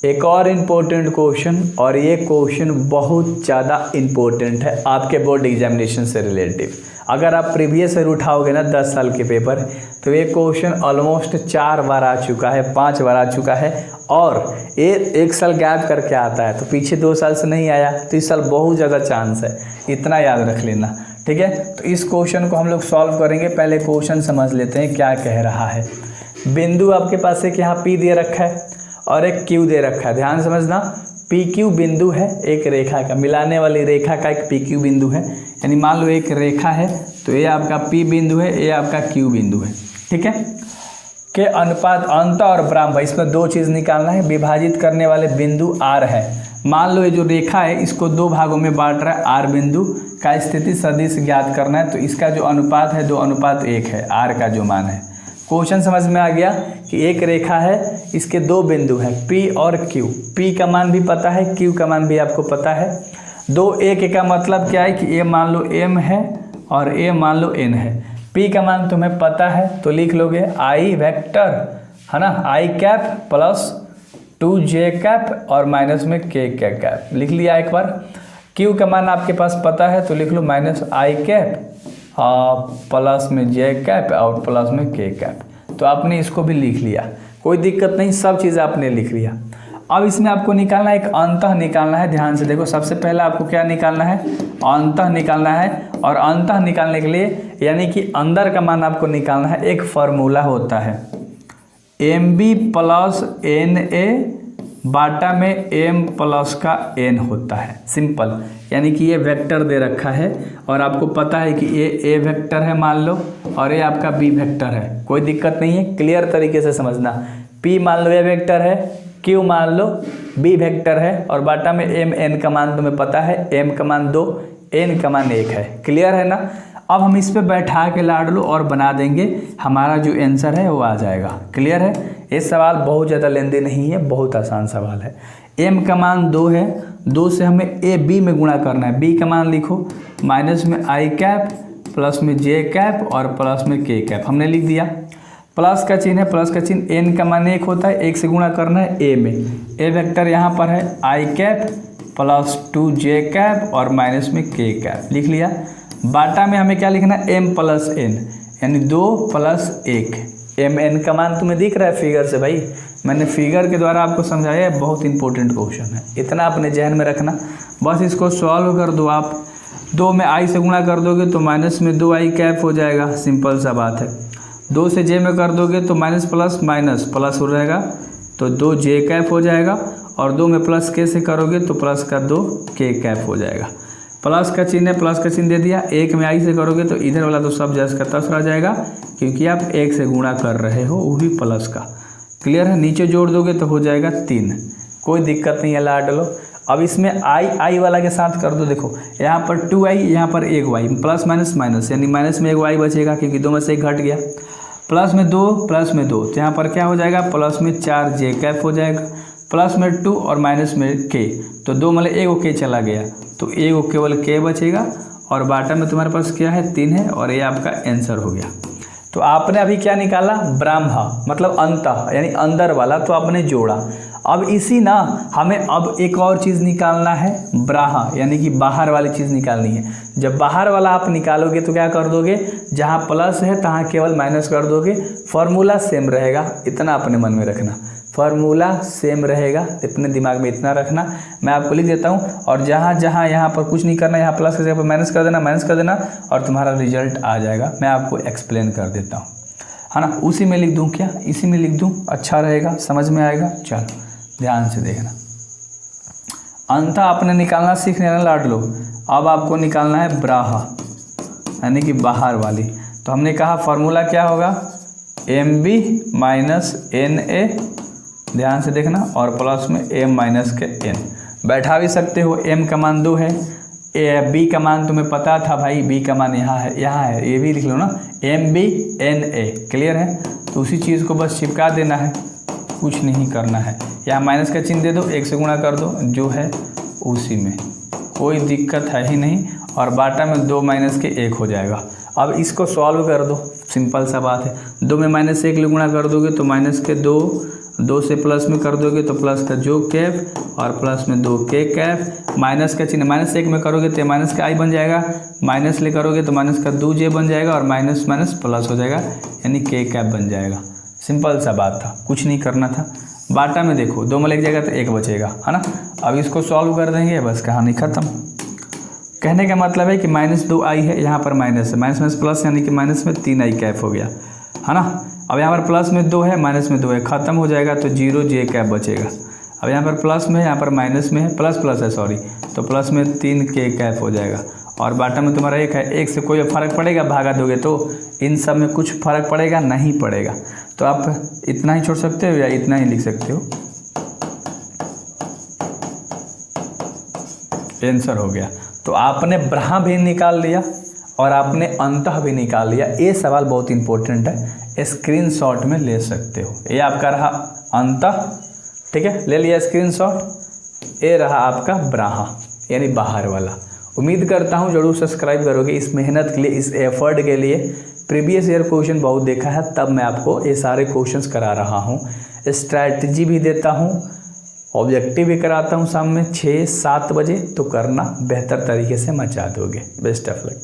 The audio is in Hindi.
एक और इम्पोर्टेंट क्वेश्चन, और ये क्वेश्चन बहुत ज़्यादा इम्पोर्टेंट है आपके बोर्ड एग्जामिनेशन से रिलेटिव। अगर आप प्रीवियस ईयर उठाओगे ना 10 साल के पेपर, तो ये क्वेश्चन ऑलमोस्ट 4 बार आ चुका है, 5 बार आ चुका है, और ये 1 साल गैप करके आता है, तो पीछे 2 साल से नहीं आया, तो इस साल बहुत ज़्यादा चांस है, इतना याद रख लेना, ठीक है। तो इस क्वेश्चन को हम लोग सॉल्व करेंगे। पहले क्वेश्चन समझ लेते हैं क्या कह रहा है। बिंदु आपके पास एक यहाँ P दे रखा है और एक Q दे रखा है, ध्यान समझना। PQ बिंदु है एक रेखा का, मिलाने वाली रेखा का एक PQ बिंदु है, यानी मान लो एक रेखा है, तो ये आपका P बिंदु है, ये आपका Q बिंदु है, ठीक है। के अनुपात अंत और ब्राह्म, भाई इसमें 2 चीज़ निकालना है। विभाजित करने वाले बिंदु R है, मान लो ये जो रेखा है इसको 2 भागों में बांट रहा है, R बिंदु का स्थिति सदिश ज्ञात करना है, तो इसका जो अनुपात है 2:1 है, R का जो मान है। क्वेश्चन समझ में आ गया कि एक रेखा है, इसके 2 बिंदु हैं P और Q। P का मान भी पता है, Q का मान भी आपको पता है। 2:1 का मतलब क्या है कि ये मान लो M है और ये मान लो N है। P का मान तुम्हें पता है, तो लिख लोगे I वेक्टर, है ना, I cap plus 2J cap और माइनस में K कैप, लिख लिया एक बार। Q का मान आपके पास पता है, तो लिख लो -I कैप प्लस में J कैप और प्लस में K कैप। तो आपने इसको भी लिख लिया, कोई दिक्कत नहीं, सब चीज़ आपने लिख लिया। अब इसमें आपको निकालना है, एक अंतः निकालना है। ध्यान से देखो, सबसे पहले आपको क्या निकालना है, अंतः निकालना है। और अंतः निकालने के लिए यानी कि अंदर का मान आपको निकालना है, एक फार्मूला होता है MB प्लस NA बाटा में M प्लस का N होता है, सिंपल। यानी कि ये वेक्टर दे रखा है और आपको पता है कि ये A वेक्टर है मान लो, और ये आपका B वेक्टर है, कोई दिक्कत नहीं है, क्लियर तरीके से समझना। P मान लो A वेक्टर है, Q मान लो B वेक्टर है, और बाटा में M, N का मान तुम्हें पता है, M का मान 2, N का मान 1 है, क्लियर है ना। अब हम इस पे बैठा के लाड लो और बना देंगे, हमारा जो आंसर है वो आ जाएगा, क्लियर है। ये सवाल बहुत ज़्यादा लेंदी नहीं है, बहुत आसान सवाल है। M का मान 2 है, 2 से हमें A B में गुणा करना है। B का मान लिखो माइनस में I कैप प्लस में J कैप और प्लस में K कैप, हमने लिख दिया। प्लस का चिन्ह है, प्लस का चिन्ह, N का मान 1 होता है, 1 से गुणा करना है A में। A वेक्टर यहाँ पर है I cap plus 2J cap और माइनस में K कैप, लिख लिया। बाटा में हमें क्या लिखना है, M प्लस N, यानी 2 + 1। MN का मान तुम्हें दिख रहा है फिगर से, भाई मैंने फिगर के द्वारा आपको समझाया है, बहुत इंपॉर्टेंट क्वेश्चन है, इतना अपने जहन में रखना। बस इसको सॉल्व कर दो आप, 2 में I से गुणा कर दोगे तो माइनस में 2I कैप हो जाएगा, सिंपल सा बात है। 2 से J में कर दोगे तो माइनस प्लस माइनस प्लस हो जाएगा, तो 2J कैप हो जाएगा, और 2 में प्लस K से करोगे तो प्लस का 2K कैप हो जाएगा। प्लस का चिन्ह है, प्लस का चिन्ह दे दिया। 1 में I से करोगे तो इधर वाला तो सब जैस का तस रह जाएगा, क्योंकि आप 1 से गुणा कर रहे हो, वो भी प्लस का, क्लियर है। नीचे जोड़ दोगे तो हो जाएगा 3, कोई दिक्कत नहीं है, लाड लो। अब इसमें I वाला के साथ कर दो, देखो यहाँ पर 2I, यहाँ पर 1Y, प्लस माइनस माइनस, यानी माइनस में 1Y बचेगा, क्योंकि 2 में से 1 घट गया। प्लस में 2 प्लस में 2, तो यहाँ पर क्या हो जाएगा, प्लस में 4J कैप हो जाएगा, प्लस में 2 और माइनस में K, तो 2 मतलब 1 K चला गया, तो 1 केवल K बचेगा, और बाटा में तुम्हारे पास क्या है, 3 है, और ये आपका आंसर हो गया। तो आपने अभी क्या निकाला, ब्राह्म मतलब अंतः यानी अंदर वाला, तो आपने जोड़ा। अब इसी ना हमें अब एक और चीज़ निकालना है, ब्राह यानी कि बाहर वाली चीज़ निकालनी है। जब बाहर वाला आप निकालोगे तो क्या कर दोगे, जहाँ प्लस है तहाँ केवल माइनस कर दोगे, फार्मूला सेम रहेगा, इतना अपने मन में रखना, फार्मूला सेम रहेगा, अपने दिमाग में इतना रखना। मैं आपको लिख देता हूँ, और जहाँ जहाँ यहाँ पर कुछ नहीं करना, यहाँ प्लस की जगह पर माइनस कर देना, माइनस कर देना, और तुम्हारा रिजल्ट आ जाएगा। मैं आपको एक्सप्लेन कर देता हूँ, है ना। उसी में लिख दूँ क्या, इसी में लिख दूँ, अच्छा रहेगा, समझ में आएगा। चलो ध्यान से देखना, अंतः आपने निकालना सीख लेना, लाड लो। अब आपको निकालना है ब्राह यानी कि बाहर वाली। तो हमने कहा फार्मूला क्या होगा, MB माइनस NA, ध्यान से देखना, और प्लस में M माइनस के N। बैठा भी सकते हो, M का मान 2 है, B का मान तुम्हें पता था भाई, B का मान यहाँ है, ये भी लिख लो ना, MB NA, क्लियर है। तो उसी चीज़ को बस चिपका देना है, कुछ नहीं करना है। यहाँ माइनस का चिन्ह दे दो, 1 से गुणा कर दो, जो है उसी में, कोई दिक्कत है ही नहीं, और बाटा में 2 माइनस के 1 हो जाएगा। अब इसको सॉल्व कर दो, सिंपल सा बात है। 2 में -1 गुणा कर दोगे तो माइनस के 2 2 से प्लस में कर दोगे तो प्लस का जो कैप और प्लस में 2 के कैप, माइनस का चिन्ह माइनस 1 में करोगे तो माइनस का आई बन जाएगा, माइनस ले करोगे तो माइनस का 2 जे बन जाएगा और माइनस माइनस प्लस हो जाएगा यानी के कैप बन जाएगा। सिंपल सा बात था, कुछ नहीं करना था। बाटा में देखो 2 में लग जाएगा तो 1 बचेगा, है ना। अब इसको सॉल्व कर देंगे, बस कहानी खत्म। कहने का मतलब है कि -2 आई है, यहाँ पर माइनस है, माइनस माइनस प्लस यानी कि माइनस में 3 आई कैप हो गया, है ना। अब यहाँ पर प्लस में 2 है, माइनस में 2 है, खत्म हो जाएगा तो 0 जे कैप बचेगा। अब यहाँ पर प्लस में है, यहाँ पर माइनस में है, प्लस प्लस है सॉरी, तो प्लस में 3 के कैप हो जाएगा। और बाटा में तुम्हारा 1 है, 1 से कोई फ़र्क पड़ेगा, भागा दोगे तो इन सब में कुछ फ़र्क पड़ेगा नहीं पड़ेगा। तो आप इतना ही छोड़ सकते हो या इतना ही लिख सकते हो, आंसर हो गया। तो आपने ब्रहा भी निकाल लिया और आपने अंतः भी निकाल लिया। ये सवाल बहुत इंपॉर्टेंट है, स्क्रीनशॉट में ले सकते हो। ये आपका रहा अंतः, ठीक है, ले लिया स्क्रीनशॉट। ये रहा आपका ब्रहा यानी बाहर वाला। उम्मीद करता हूँ जरूर सब्सक्राइब करोगे इस मेहनत के लिए, इस एफर्ट के लिए। प्रीवियस ईयर क्वेश्चन बहुत देखा है, तब मैं आपको ये सारे क्वेश्चंस करा रहा हूँ। स्ट्रैटेजी भी देता हूँ, ऑब्जेक्टिव भी कराता हूँ शाम में 6-7 बजे, तो करना, बेहतर तरीके से मचा दोगे। Best of luck.